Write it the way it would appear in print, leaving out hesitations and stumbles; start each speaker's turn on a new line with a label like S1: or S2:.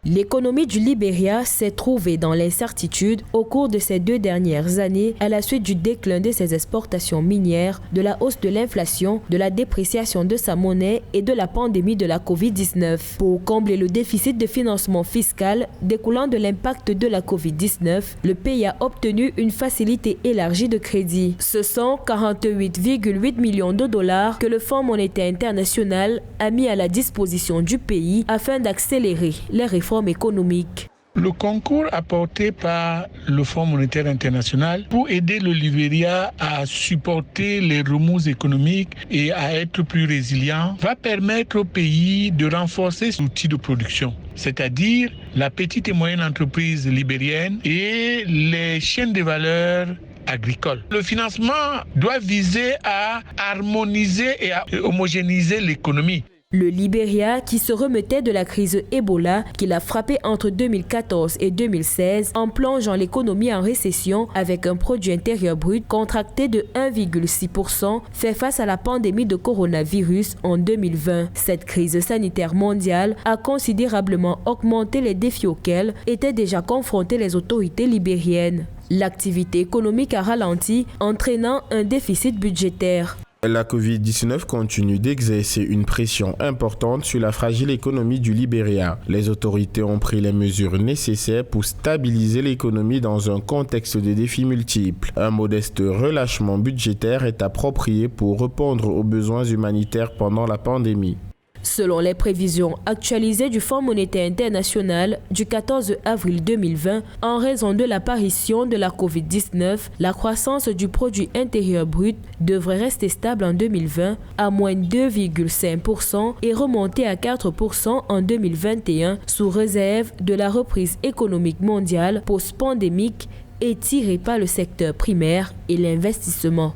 S1: L'économie du Libéria s'est trouvée dans l'incertitude au cours de ces 2 dernières années à la suite du déclin de ses exportations minières, de la hausse de l'inflation, de la dépréciation de sa monnaie et de la pandémie de la Covid-19. Pour combler le déficit de financement fiscal découlant de l'impact de la Covid-19, le pays a obtenu une facilité élargie de crédit. Ce sont 48,8 millions de dollars que le Fonds monétaire international a mis à la disposition du pays afin d'accélérer les réformes économiques.
S2: Le concours apporté par le Fonds monétaire international pour aider le Libéria à supporter les remous économiques et à être plus résilient va permettre au pays de renforcer son outil de production, c'est-à-dire la petite et moyenne entreprise libérienne et les chaînes de valeur agricole. Le financement doit viser à harmoniser et à homogénéiser l'économie.
S1: Le Libéria, qui se remettait de la crise Ebola qui l'a frappé entre 2014 et 2016 en plongeant l'économie en récession avec un produit intérieur brut contracté de 1,6%, fait face à la pandémie de coronavirus en 2020. Cette crise sanitaire mondiale a considérablement augmenté les défis auxquels étaient déjà confrontées les autorités libériennes. L'activité économique a ralenti, entraînant un déficit budgétaire.
S3: La Covid-19 continue d'exercer une pression importante sur la fragile économie du Libéria. Les autorités ont pris les mesures nécessaires pour stabiliser l'économie dans un contexte de défis multiples. Un modeste relâchement budgétaire est approprié pour répondre aux besoins humanitaires pendant la pandémie.
S1: Selon les prévisions actualisées du Fonds monétaire international du 14 avril 2020, en raison de l'apparition de la Covid-19, la croissance du produit intérieur brut devrait rester stable en 2020 à moins 2,5% et remonter à 4% en 2021 sous réserve de la reprise économique mondiale post-pandémique et tirée par le secteur primaire et l'investissement.